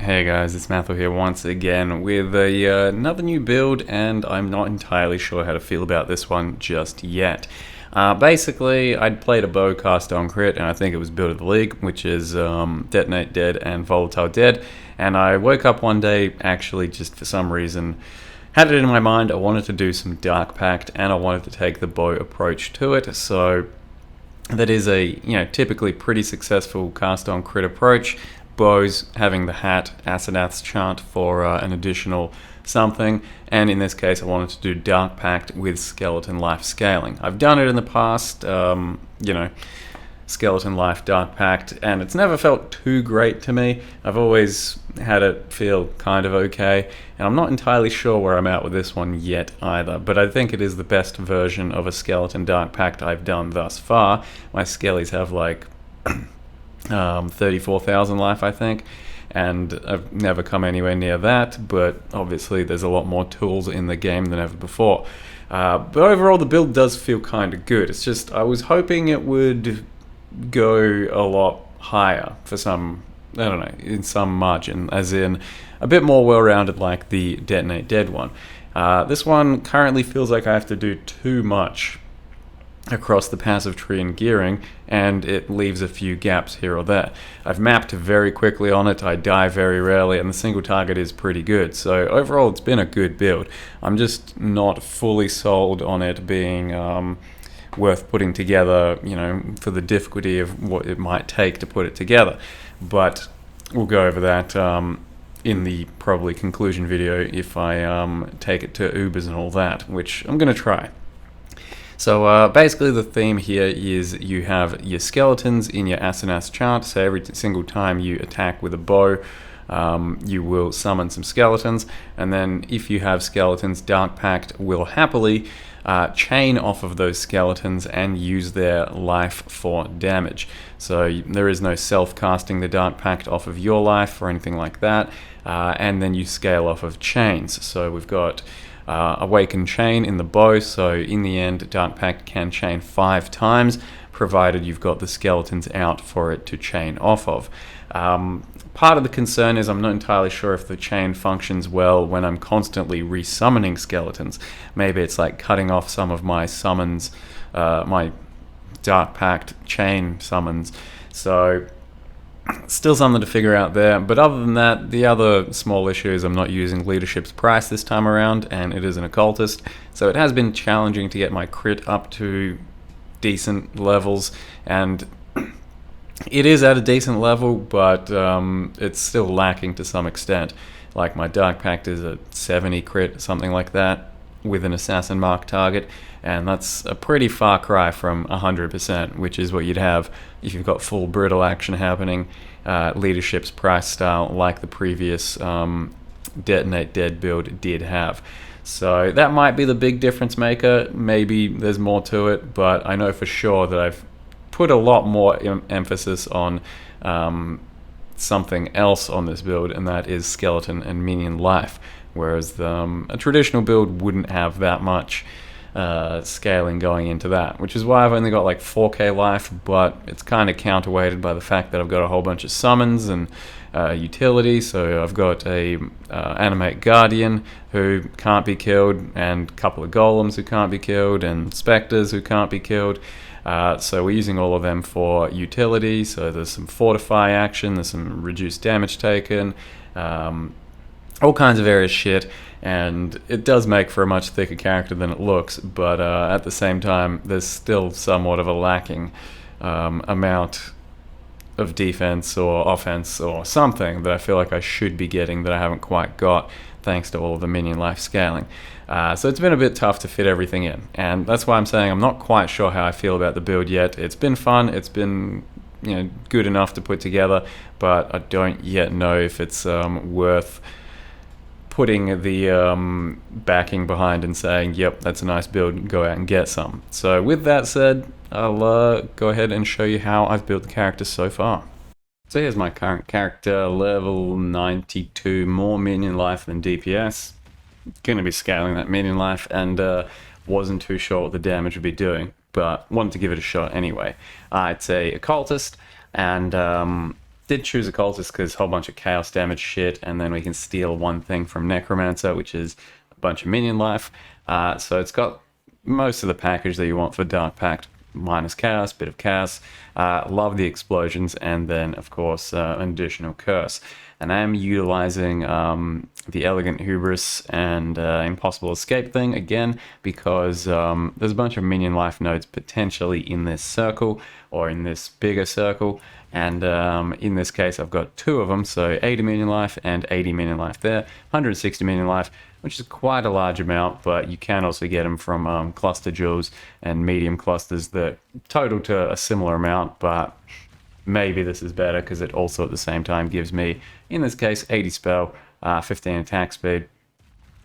Hey guys, it's Mathil here once again with another new build, and I'm not entirely sure how to feel about this one just yet. Basically, I'd played a bow cast on crit, and I think it was build of the league, which is Detonate Dead and Volatile Dead. And I woke up one day, actually, just for some reason, had it in my mind I wanted to do some Dark Pact, and I wanted to take the bow approach to it. So that is a typically pretty successful cast on crit approach. Bows having the hat Asenath's chant for an additional something, and in this case I wanted to do Dark Pact with skeleton life scaling. I've done it in the past, skeleton life Dark Pact, and it's never felt too great to me. I've always had it feel kind of okay, and I'm not entirely sure where I'm at with this one yet either, but I think it is the best version of a skeleton Dark Pact I've done thus far. My skellies have like 34,000 life, I think, and I've never come anywhere near that, but obviously there's a lot more tools in the game than ever before. But overall the build does feel kind of good. It's just I was hoping it would go a lot higher for some, I don't know, in some margin, as in a bit more well-rounded like the Detonate Dead one. This one currently feels like I have to do too much across the passive tree and gearing, and it leaves a few gaps here or there. I've mapped very quickly on it, I die very rarely, and the single target is pretty good. So overall it's been a good build. I'm just not fully sold on it being worth putting together, for the difficulty of what it might take to put it together. But we'll go over that in the probably conclusion video if I take it to Ubers and all that, which I'm going to try. So basically the theme here is you have your skeletons in your Asenath's chant, so every single time you attack with a bow, you will summon some skeletons, and then if you have skeletons, Dark Pact will happily chain off of those skeletons and use their life for damage. So there is no self-casting the Dark Pact off of your life or anything like that, and then you scale off of chains. So we've got Awaken Chain in the bow, so in the end Dark Pact can chain 5 times, provided you've got the skeletons out for it to chain off of. Part of the concern is I'm not entirely sure if the chain functions well when I'm constantly resummoning skeletons. Maybe it's like cutting off some of my summons, my Dark Pact chain summons. So still something to figure out there, but other than that, the other small issue is I'm not using Leadership's Price this time around, and it is an occultist, so it has been challenging to get my crit up to decent levels, and it is at a decent level, but it's still lacking to some extent. Like my Dark Pact is a 70 crit, something like that, with an Assassin Mark target, and that's a pretty far cry from 100%, which is what you'd have if you've got full brittle action happening, Leadership's Price style, like the previous Detonate Dead build did have. So that might be the big difference maker. Maybe there's more to it, but I know for sure that I've put a lot more emphasis on something else on this build, and that is skeleton and minion life, whereas a traditional build wouldn't have that much scaling going into that, which is why I've only got like 4k life, but it's kind of counterweighted by the fact that I've got a whole bunch of summons and utility. So I've got a Animate Guardian who can't be killed, and a couple of golems who can't be killed, and specters who can't be killed. So we're using all of them for utility. So there's some fortify action, there's some reduced damage taken, all kinds of various shit, and it does make for a much thicker character than it looks, but at the same time there's still somewhat of a lacking amount of defense or offense or something that I feel like I should be getting that I haven't quite got, thanks to all of the minion life scaling. So it's been a bit tough to fit everything in, and that's why I'm saying I'm not quite sure how I feel about the build yet. It's been fun, it's been good enough to put together, but I don't yet know if it's worth putting the backing behind and saying, yep, that's a nice build, go out and get some. So with that said, I'll go ahead and show you how I've built the character so far. So here's my current character, level 92, more minion life than DPS. Gonna be scaling that minion life, and wasn't too sure what the damage would be doing, but wanted to give it a shot anyway. It's a occultist, and did choose a cultist because a whole bunch of chaos damage shit, and then we can steal one thing from necromancer, which is a bunch of minion life. So it's got most of the package that you want for Dark Pact, minus chaos, bit of chaos. Love the explosions, and then of course an additional curse. And I am utilizing the Elegant Hubris and Impossible Escape thing again because there's a bunch of minion life nodes potentially in this circle or in this bigger circle. And in this case, I've got 2 of them, so 80 minion life and 80 minion life there, 160 minion life, which is quite a large amount, but you can also get them from cluster jewels and medium clusters that total to a similar amount, but maybe this is better because it also at the same time gives me, in this case, 80 spell, 15 attack speed,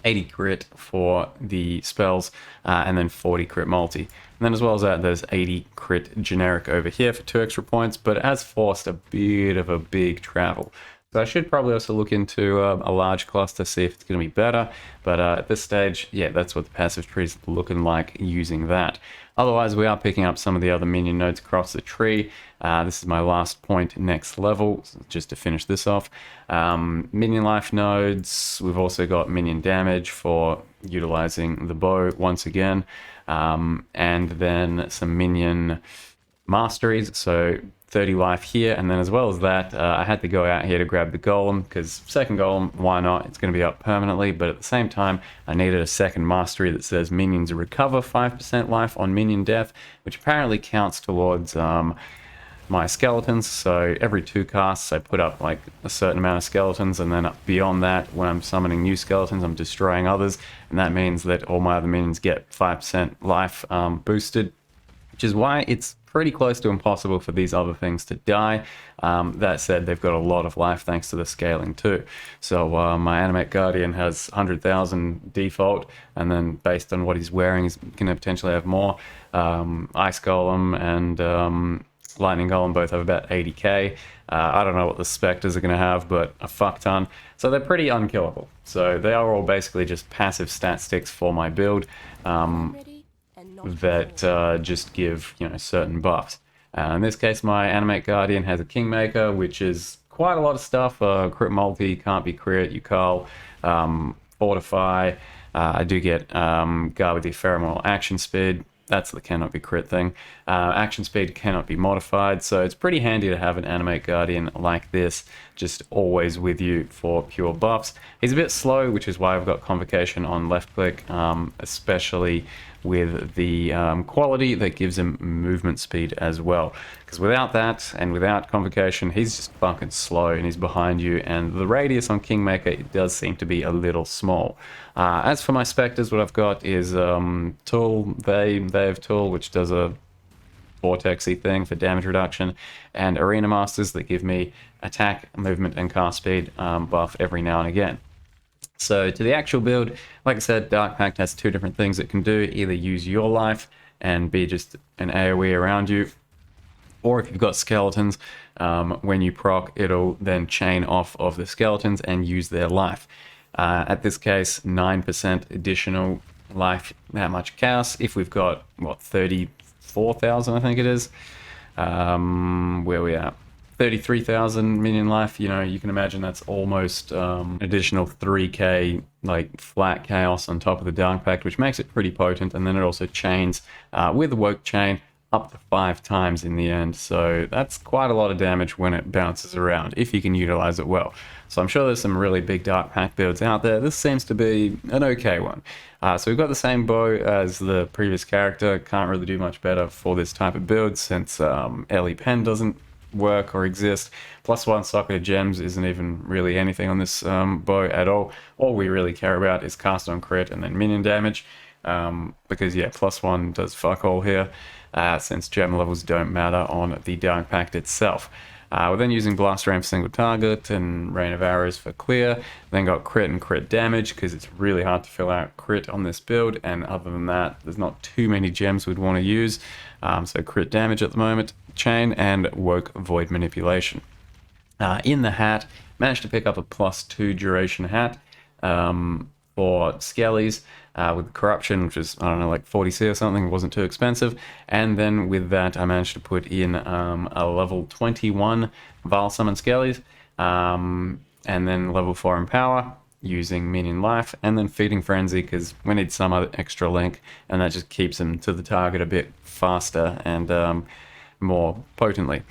80 crit for the spells, and then 40 crit multi. And then as well as that, there's 80 crit generic over here for 2 extra points, but it has forced a bit of a big travel. So I should probably also look into a large cluster, see if it's going to be better. But at this stage, yeah, that's what the passive tree is looking like using that. Otherwise, we are picking up some of the other minion nodes across the tree. This is my last point next level, just to finish this off. Minion life nodes, we've also got minion damage for utilizing the bow once again. And then some minion masteries, so 30 life here, and then as well as that, I had to go out here to grab the golem, because second golem, why not? It's going to be up permanently, but at the same time, I needed a second mastery that says minions recover 5% life on minion death, which apparently counts towards my skeletons. So every 2 casts, I put up like a certain amount of skeletons, and then beyond that, when I'm summoning new skeletons, I'm destroying others, and that means that all my other minions get 5% life boosted, which is why it's pretty close to impossible for these other things to die. That said, they've got a lot of life thanks to the scaling too. So my Animate Guardian has 100,000 default, and then based on what he's wearing, he's going to potentially have more. Ice Golem and Lightning Golem both have about 80k. I don't know what the Spectres are going to have, but a fuck ton. So they're pretty unkillable. So they are all basically just passive stat sticks for my build. That just give, you know, certain buffs. In this case, my Animate Guardian has a Kingmaker, which is quite a lot of stuff. Crit multi, can't be crit, you call, fortify. I do get guard with the ephemeral action speed. That's the cannot be crit thing. Action speed cannot be modified, so it's pretty handy to have an Animate Guardian like this just always with you for pure buffs. He's a bit slow, which is why I've got Convocation on left click, especially with the quality that gives him movement speed as well. Because without that, and without Convocation, he's just fucking slow and he's behind you, and the radius on Kingmaker, it does seem to be a little small. As for my Spectres, what I've got is Tool, they have Tool, which does a vortexy thing for damage reduction, and Arena Masters that give me attack, movement, and cast speed buff every now and again. So to the actual build, like I said, Dark Pact has 2 different things it can do. Either use your life and be just an AoE around you, or if you've got skeletons, when you proc, it'll then chain off of the skeletons and use their life. At this case, 9% additional life, that much chaos. If we've got, what, 34,000, I think it is. Where we at? 33,000 minion life, you know, you can imagine that's almost additional 3k like flat chaos on top of the Dark Pact, which makes it pretty potent, and then it also chains with the Woke Chain up to 5 times in the end, so that's quite a lot of damage when it bounces around, if you can utilize it well. So I'm sure there's some really big Dark Pact builds out there. This seems to be an okay one. So we've got the same bow as the previous character. Can't really do much better for this type of build since Ellie Pen doesn't work or exist. +1 socket of gems isn't even really anything on this bow at all. All we really care about is cast on crit and then minion damage, because yeah, +1 does fuck all here, since gem levels don't matter on the Dark Pact itself. We're then using Blast Ram for single target and Rain of Arrows for clear. Then got crit and crit damage because it's really hard to fill out crit on this build, and other than that, there's not too many gems we'd want to use. So crit damage at the moment, chain, and Woke Void Manipulation. In the hat, managed to pick up a +2 duration hat. for Skellies with corruption, which is, I don't know, like 40C or something. It wasn't too expensive. And then with that, I managed to put in a level 21 Vile Summon Skellies, and then level 4 Empower using Minion Life, and then Feeding Frenzy because we need some other extra link, and that just keeps them to the target a bit faster and more potently.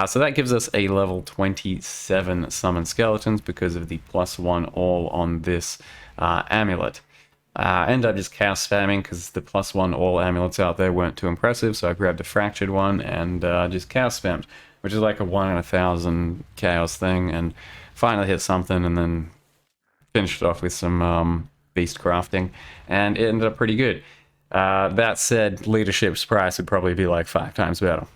So that gives us a level 27 Summon Skeletons because of the +1 all on this amulet. Ended up just chaos spamming because the +1 all amulets out there weren't too impressive, so I grabbed a fractured one and just chaos spammed, which is like a 1 in 1,000 chaos thing, and finally hit something and then finished off with some beast crafting, and it ended up pretty good. That said, leadership's price would probably be like 5 times better.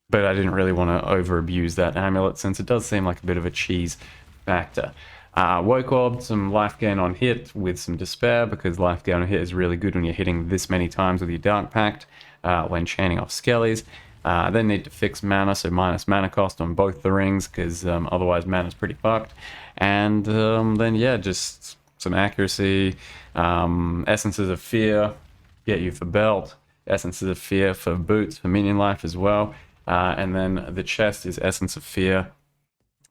But I didn't really want to over-abuse that amulet since it does seem like a bit of a cheese factor. Woke Orb, some life gain on hit with some despair, because life gain on hit is really good when you're hitting this many times with your Dark Pact when chaining off Skellies. Then need to fix mana, so minus mana cost on both the rings, because otherwise mana's pretty fucked. And then yeah, just some accuracy, Essences of Fear, get you for belt, Essences of Fear for boots, for minion life as well. And then the chest is Essence of Fear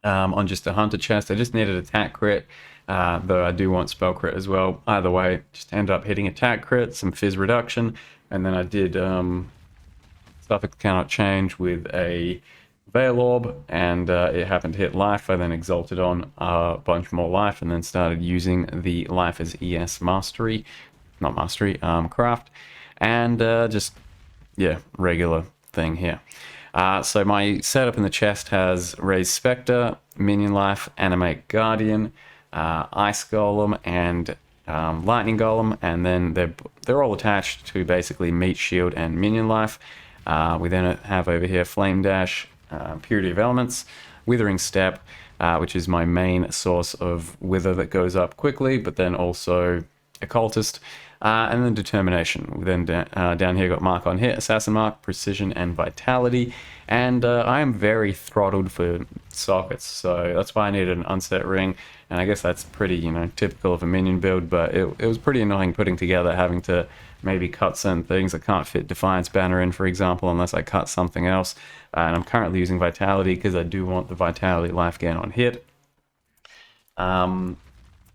on just a hunter chest. I just needed attack crit, though I do want spell crit as well. Either way, just end up hitting attack crit, some fizz reduction, and then I did Suffix Cannot Change with a Veil Orb, and it happened to hit life. I then exalted on a bunch more life, and then started using the life as ES Mastery, not Mastery, craft, and just, yeah, regular thing here. So my setup in the chest has Raise Spectre, Minion Life, Animate Guardian, Ice Golem, and Lightning Golem, and then they're all attached to basically Meat Shield and Minion Life. We then have over here Flame Dash, Purity of Elements, Withering Step, which is my main source of wither that goes up quickly, but then also Occultist, and then Determination. Then down here got Mark on Hit, Assassin Mark, Precision, and Vitality. And I am very throttled for sockets, so that's why I needed an unset ring. And I guess that's pretty, typical of a minion build, but it was pretty annoying putting together, having to maybe cut certain things. I can't fit Defiance Banner in, for example, unless I cut something else. And I'm currently using Vitality because I do want the Vitality life gain on hit.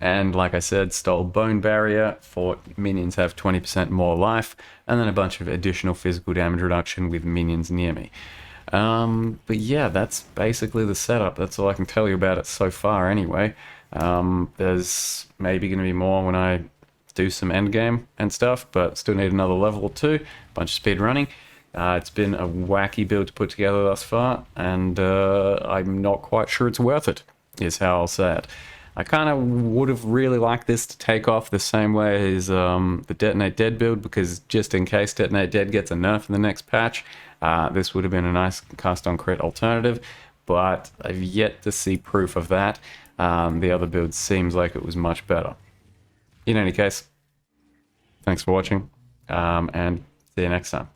And like I said, stole Bone Barrier for minions have 20% more life, and then a bunch of additional physical damage reduction with minions near me. But yeah, that's basically the setup. That's all I can tell you about it so far anyway. There's maybe going to be more when I do some endgame and stuff, but still need another level or 2, bunch of speed running. It's been a wacky build to put together thus far, and I'm not quite sure it's worth it, is how I'll say it. I kind of would have really liked this to take off the same way as the Detonate Dead build, because just in case Detonate Dead gets a nerf in the next patch, this would have been a nice cast on crit alternative, but I've yet to see proof of that. The other build seems like it was much better. In any case, thanks for watching, and see you next time.